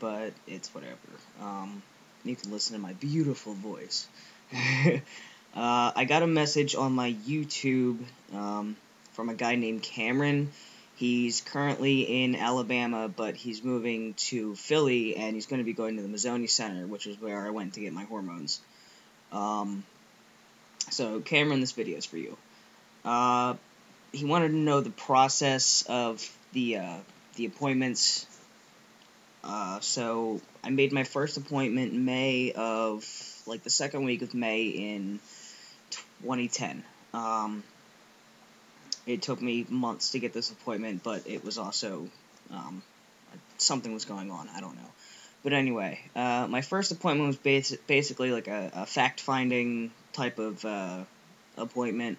but it's whatever. You can listen to my beautiful voice. I got a message on my YouTube from a guy named Cameron. He's currently in Alabama, but he's moving to Philly, and he's going to be going to the Mazzoni Center, which is where I went to get my hormones. So, Cameron, this video is for you. He wanted to know the process of the appointments. So, I made my first appointment in May of, the second week of May in 2010. It took me months to get this appointment, but it was also, something was going on, I don't know. But anyway, my first appointment was basically like a fact-finding type of appointment.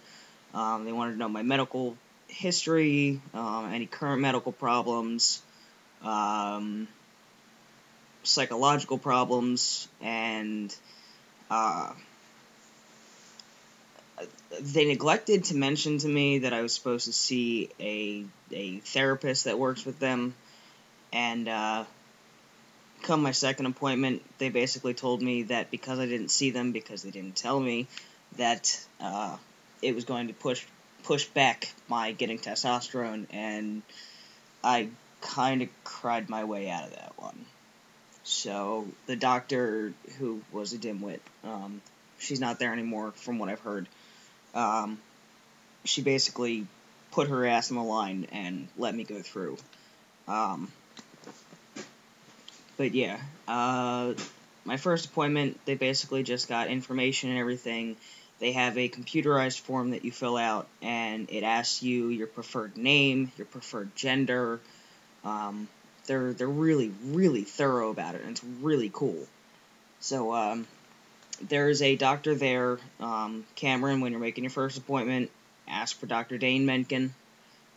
They wanted to know my medical history, any current medical problems, psychological problems, and they neglected to mention to me that I was supposed to see a therapist that works with them, and come my second appointment, they basically told me that because I didn't see them, because they didn't tell me, that it was going to push back my getting testosterone, and I kind of cried my way out of that one. So, the doctor, who was a dimwit, she's not there anymore from what I've heard, she basically put her ass on the line and let me go through. But yeah, my first appointment, they basically just got information and everything. They have a computerized form that you fill out, and it asks you your preferred name, your preferred gender. They're really, really thorough about it, and it's really cool. So, there's a doctor there, Cameron, when you're making your first appointment, ask for Dr. Dane Menken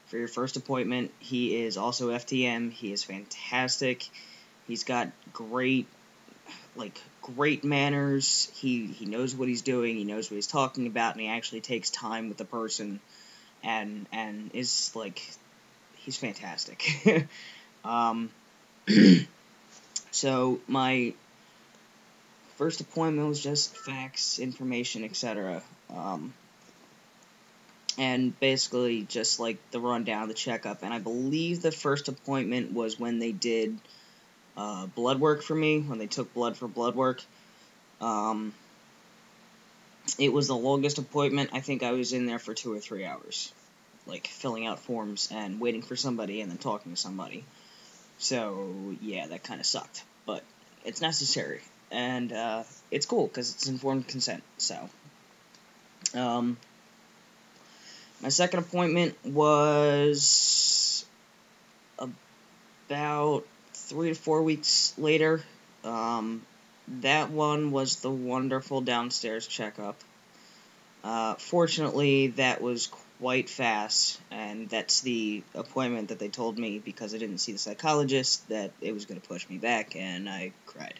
for your first appointment. He is also FTM. He is fantastic. He's got great manners. He knows what he's doing. He knows what he's talking about, and he actually takes time with the person, and is he's fantastic. So my first appointment was just facts, information, etc. And basically just the rundown, the checkup. And I believe the first appointment was when they did blood work for me, when they took blood for blood work. It was the longest appointment. I think I was in there for 2 or 3 hours, filling out forms and waiting for somebody and then talking to somebody. So, yeah, that kind of sucked, but it's necessary, and it's cool, because it's informed consent, so. My second appointment was about 3 to 4 weeks later. That one was the wonderful downstairs checkup. Fortunately, that was quite fast, and that's the appointment that they told me because I didn't see the psychologist that it was going to push me back, and I cried.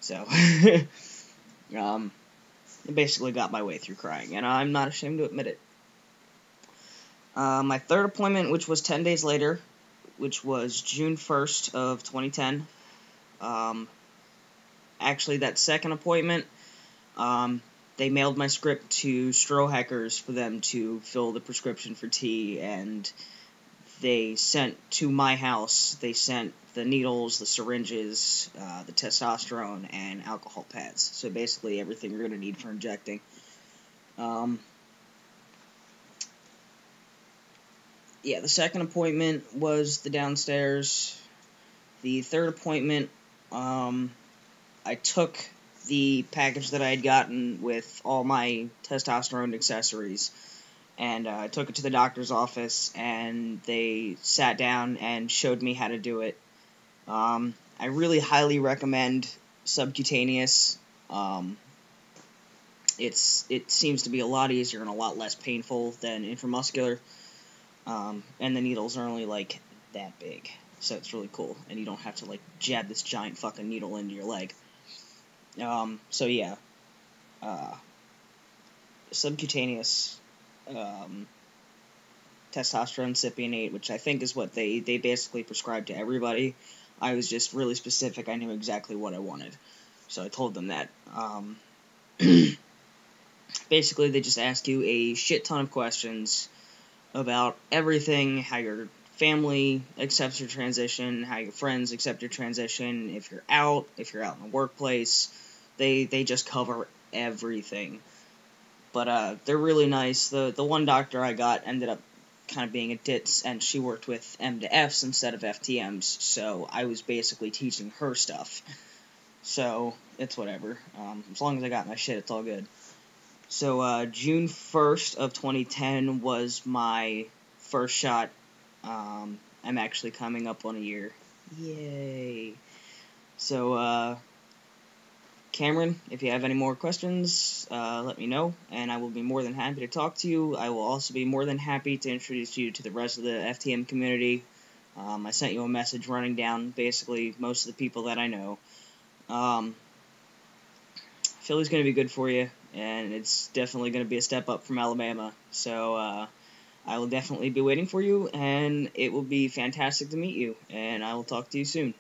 So, I basically got my way through crying, and I'm not ashamed to admit it. My third appointment, which was 10 days later, which was June 1st of 2010, actually that second appointment, they mailed my script to Strohackers for them to fill the prescription for tea, and they sent to my house, they sent the needles, the syringes, the testosterone, and alcohol pads. So basically everything you're going to need for injecting. Yeah, the second appointment was the downstairs. The third appointment, I took the package that I had gotten with all my testosterone accessories, and I took it to the doctor's office, and they sat down and showed me how to do it. I really highly recommend subcutaneous. It seems to be a lot easier and a lot less painful than intramuscular, and the needles are only that big, so it's really cool, and you don't have to jab this giant fucking needle into your leg. So yeah, subcutaneous, testosterone cypionate, which I think is what they basically prescribe to everybody. I was just really specific. I knew exactly what I wanted. So I told them that. Basically, they just ask you a shit ton of questions about everything, how your family accepts your transition, how your friends accept your transition, if you're out in the workplace. They just cover everything. But they're really nice. The one doctor I got ended up kind of being a ditz, and she worked with M to Fs instead of FTMs, so I was basically teaching her stuff. So, it's whatever. As long as I got my shit, it's all good. So, June 1st of 2010 was my first shot. I'm actually coming up on a year. Yay. So, Cameron, if you have any more questions, let me know, and I will be more than happy to talk to you. I will also be more than happy to introduce you to the rest of the FTM community. I sent you a message running down basically most of the people that I know. Philly's going to be good for you, and it's definitely going to be a step up from Alabama. So I will definitely be waiting for you, and it will be fantastic to meet you, and I will talk to you soon.